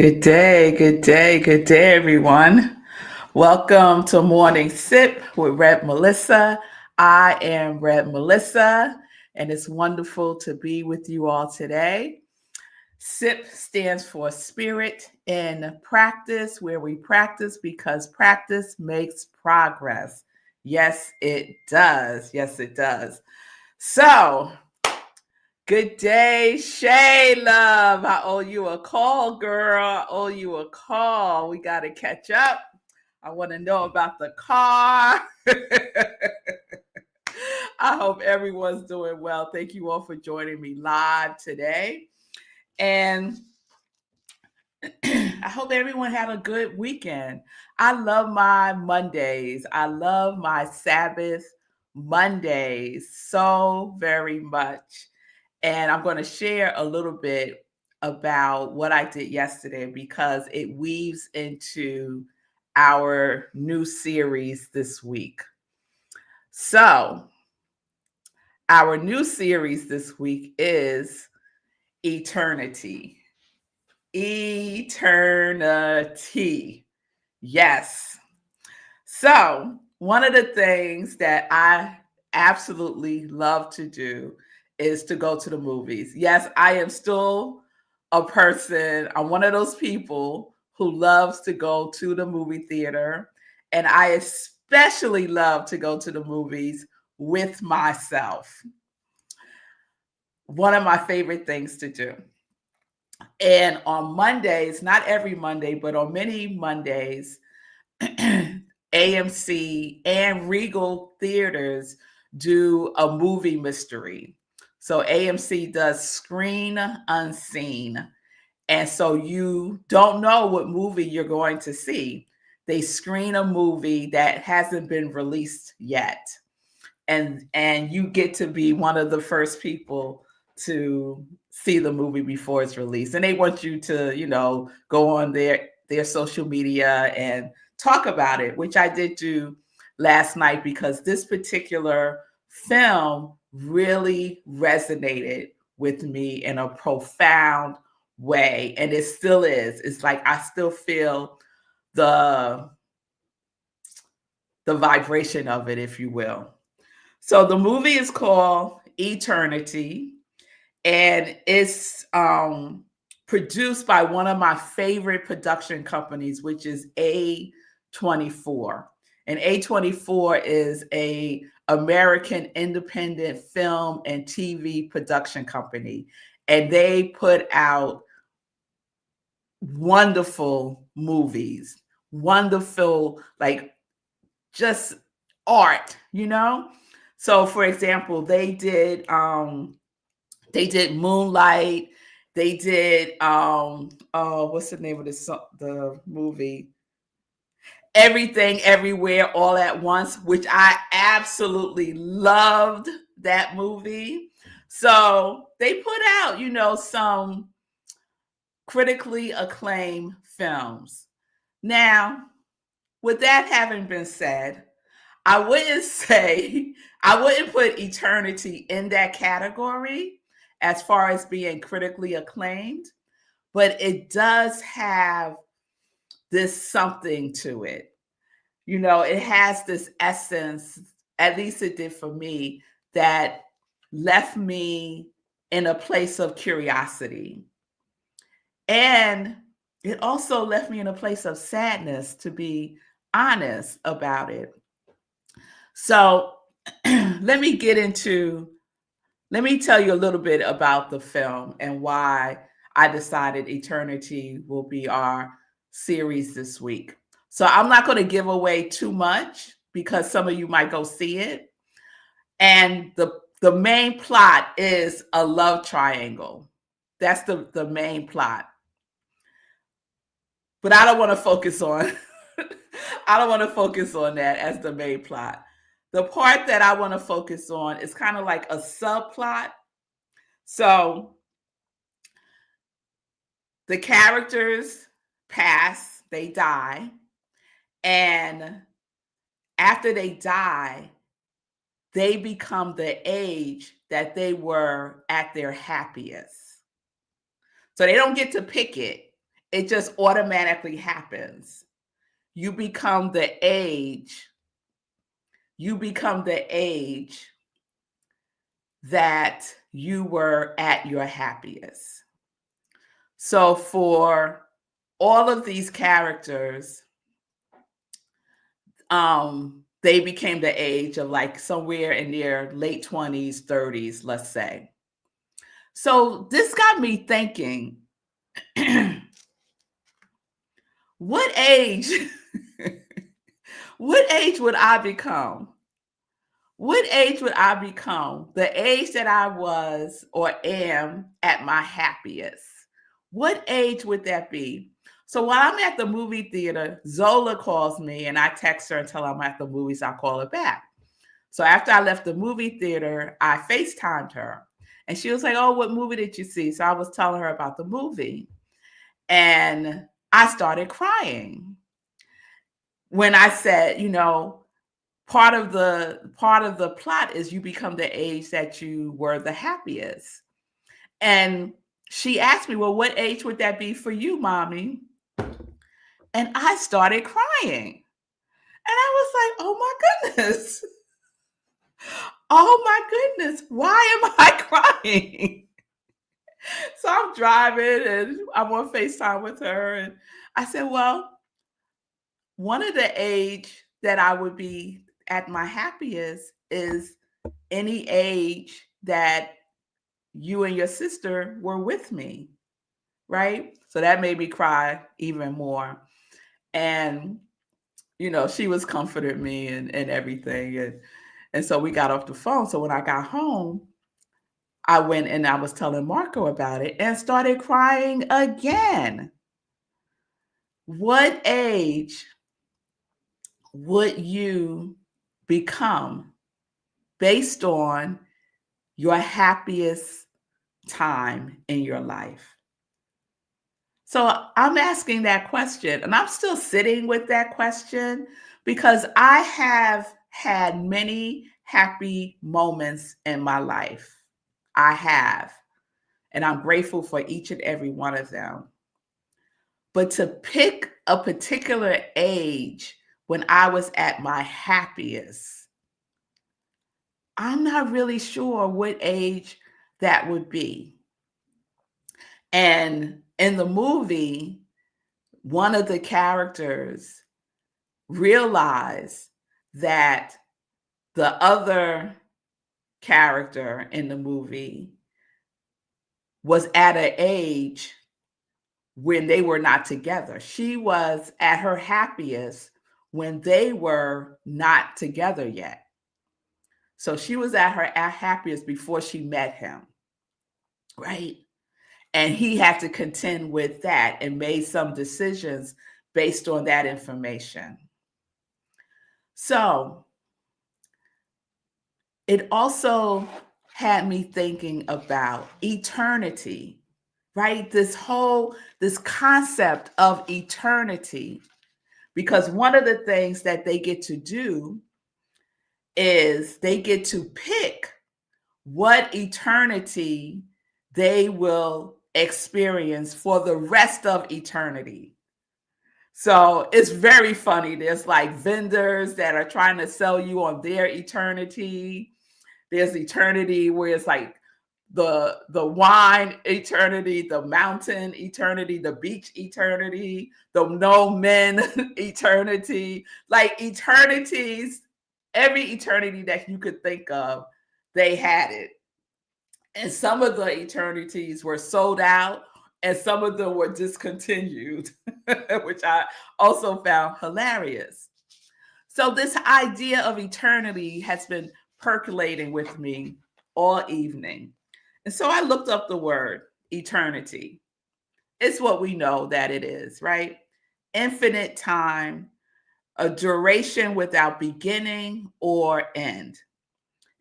Good day, good day, good day, everyone. Welcome to Morning Sip with Red Melissa. I am Red Melissa, and it's wonderful to be with you all today. SIP stands for Spirit in Practice, where we practice because practice makes progress. Yes, it does. Yes, it does. So, good day, Shay Love. I owe you a call, girl. I owe you a call. We got to catch up. I want to know about the car. I hope everyone's doing well. Thank you all for joining me live today. And I hope everyone had a good weekend. I love my Mondays. I love my Sabbath Mondays so very much. And I'm going to share a little bit about what I did yesterday because it weaves into our new series this week. So, our new series this week is Eternity. Eternity. Yes. So, one of the things that I absolutely love to do is to go to the movies. Yes, I am still a person, I'm one of those people who loves to go to the movie theater. And I especially love to go to the movies with myself. One of my favorite things to do. And on Mondays, not every Monday, but on many Mondays, AMC and Regal Theaters do a movie mystery. So AMC does Screen Unseen. And so you don't know what movie you're going to see. They screen a movie that hasn't been released yet. And you get to be one of the first people to see the movie before it's released. And they want you to, go on their social media and talk about it, which I did do last night because this particular film really resonated with me in a profound way. And it still is. It's like I still feel the vibration of it, if you will. So the movie is called Eternity, and it's produced by one of my favorite production companies, which is A24. And A24 is a American independent film and TV production company. And they put out wonderful movies, wonderful, like just art, So for example, they did Moonlight, they did what's the name of the movie? Everything Everywhere All at Once, which I absolutely loved that movie. So they put out, some critically acclaimed films. Now, with that having been said, I wouldn't put Eternity in that category as far as being critically acclaimed, but it does have this something to it. It has this essence, at least it did for me, that left me in a place of curiosity. And it also left me in a place of sadness, to be honest about it. So let me tell you a little bit about the film and why I decided Eternity will be our series this week. So I'm not going to give away too much because some of you might go see it. And the main plot is a love triangle. That's the main plot. But I don't want to focus on that as the main plot. The part that I want to focus on is kind of like a subplot. So the characters pass, they die, and after they die, they become the age that they were at their happiest. So they don't get to pick it. it just automatically happens. You become the age that you were at your happiest. So for all of these characters, they became the age of like somewhere in their late 20s, 30s, let's say. So this got me thinking, what age, what age would I become? What age would I become? The age that I was or am at my happiest. What age would that be? So while I'm at the movie theater, Zola calls me and I text her and tell her I'm at the movies. I'll call her back. So after I left the movie theater, I FaceTimed her and she was like, "Oh, what movie did you see?" So I was telling her about the movie and I started crying when I said, part of the plot is you become the age that you were the happiest. And she asked me, "Well, what age would that be for you, mommy?" And I started crying. And I was like, "Oh my goodness. Oh my goodness. Why am I crying?" So I'm driving and I'm on FaceTime with her. And I said, "Well, one of the age that I would be at my happiest is any age that you and your sister were with me," right? So that made me cry even more. And, she was comforting me and everything. And so we got off the phone. So when I got home, I went and I was telling Marco about it and started crying again. What age would you become based on your happiest time in your life? So I'm asking that question and I'm still sitting with that question because I have had many happy moments in my life. I have, and I'm grateful for each and every one of them. But to pick a particular age when I was at my happiest, I'm not really sure what age that would be. And in the movie, one of the characters realized that the other character in the movie was at an age when they were not together. She was at her happiest when they were not together yet. So she was at her happiest before she met him, right? And he had to contend with that and made some decisions based on that information. So it also had me thinking about eternity, right? This concept of eternity, because one of the things that they get to do is they get to pick what eternity they will experience for the rest of eternity. So it's very funny. There's like vendors that are trying to sell you on their eternity. There's eternity where it's like the wine eternity, the mountain eternity, the beach eternity, the no men eternity, like eternities, every eternity that you could think of, they had it. And some of the eternities were sold out and some of them were discontinued, which I also found hilarious. So this idea of eternity has been percolating with me all evening. And so I looked up the word eternity. It's what we know that it is, right? Infinite time, a duration without beginning or end.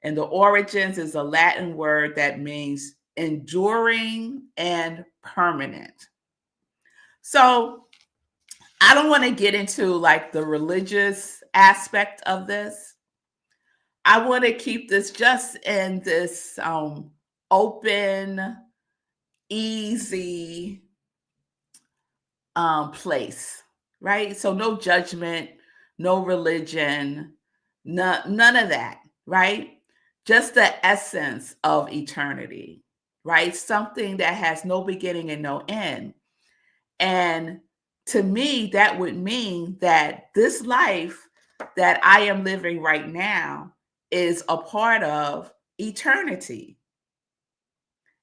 And the origins is a Latin word that means enduring and permanent. So I don't want to get into like the religious aspect of this. I want to keep this just in this open, easy place, right? So no judgment, no religion, none of that, right? Just the essence of eternity, right? Something that has no beginning and no end. And to me, that would mean that this life that I am living right now is a part of eternity.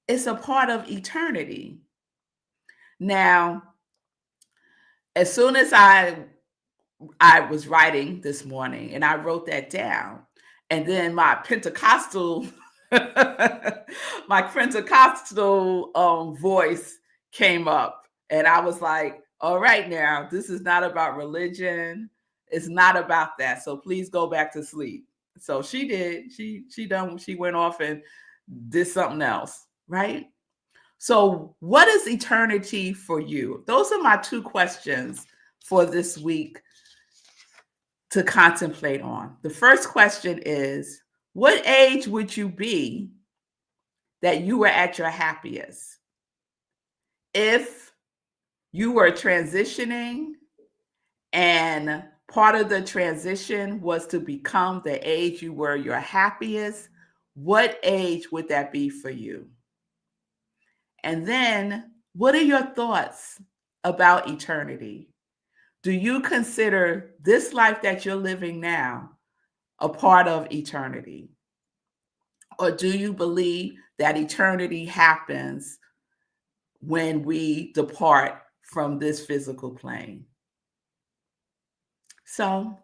It's a part of eternity. Now, as soon as I was writing this morning and I wrote that down, and then my Pentecostal my Pentecostal voice came up, and I was like, all right, now this is not about religion, it's not about that, so please go back to sleep. So she did. She went off and did something else, right? So what is eternity for you? Those are my two questions for this week to contemplate on. The first question is, what age would you be that you were at your happiest? If you were transitioning and part of the transition was to become the age you were your happiest, what age would that be for you? And then, what are your thoughts about eternity? Do you consider this life that you're living now a part of eternity? Or do you believe that eternity happens when we depart from this physical plane? So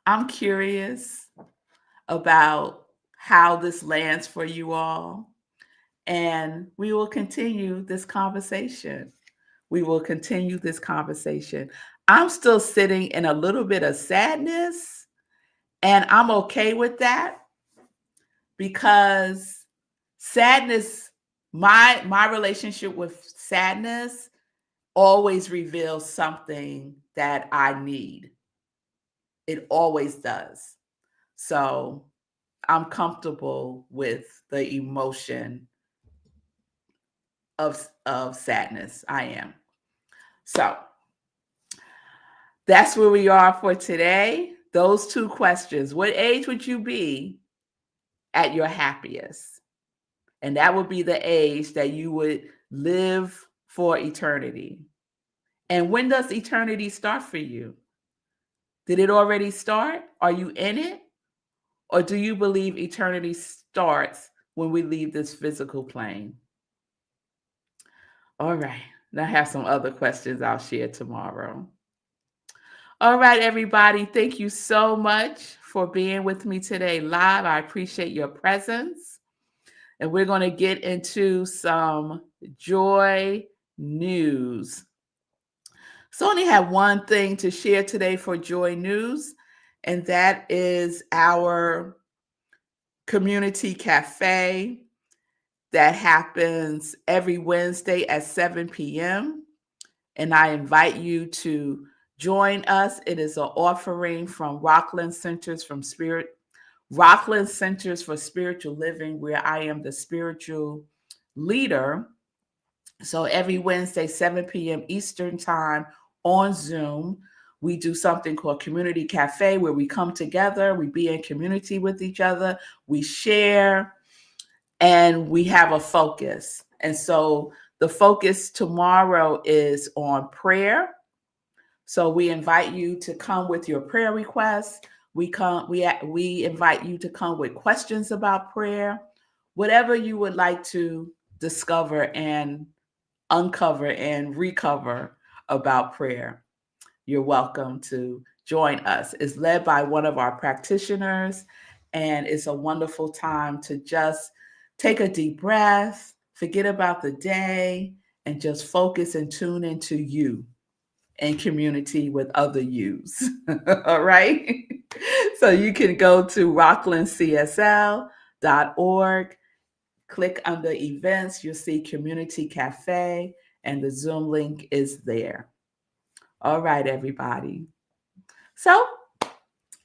I'm curious about how this lands for you all. And we will continue this conversation. We will continue this conversation. I'm still sitting in a little bit of sadness, and I'm okay with that because sadness, my relationship with sadness always reveals something that I need. It always does. So I'm comfortable with the emotion of sadness. I am. So that's where we are for today. Those two questions. What age would you be at your happiest? And that would be the age that you would live for eternity. And when does eternity start for you? Did it already start? Are you in it? Or do you believe eternity starts when we leave this physical plane? All right. I have some other questions I'll share tomorrow. All right, everybody. Thank you so much for being with me today live. I appreciate your presence. And we're going to get into some joy news. So I only have one thing to share today for joy news, and that is our community cafe that happens every Wednesday at 7 p.m. And I invite you to join us. It is an offering from Rockland Centers for Spiritual Living, where I am the spiritual leader. So every Wednesday, 7 p.m. Eastern Time on Zoom, we do something called Community Cafe, where we come together, we be in community with each other, we share, and we have a focus. And so the focus tomorrow is on prayer. So we invite you to come with your prayer requests. We invite you to come with questions about prayer, whatever you would like to discover and uncover and recover about prayer. You're welcome to join us. It's led by one of our practitioners, and it's a wonderful time to just take a deep breath, forget about the day, and just focus and tune into you in community with other yous. All right. So you can go to rocklandcsl.org, click under events, you'll see Community Cafe, and the Zoom link is there. All right, everybody. So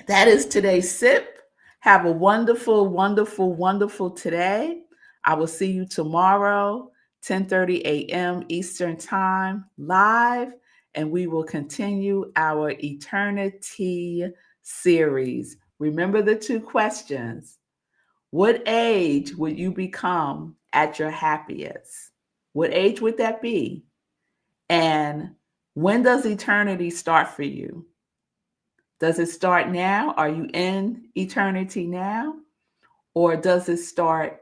that is today's sip. Have a wonderful, wonderful, wonderful today. I will see you tomorrow. 10:30 a.m. Eastern Time, live, and we will continue our eternity series. Remember the 2 questions. What age would you become at your happiest? What age would that be? And when does eternity start for you? Does it start now? Are you in eternity now? Or does it start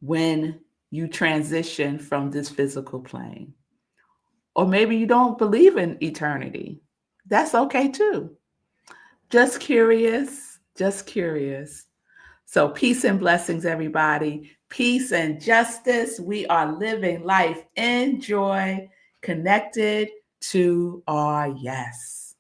when you transition from this physical plane? Or maybe you don't believe in eternity. That's okay too. Just curious, just curious. So, peace and blessings, everybody. Peace and justice. We are living life in joy, connected to our yes.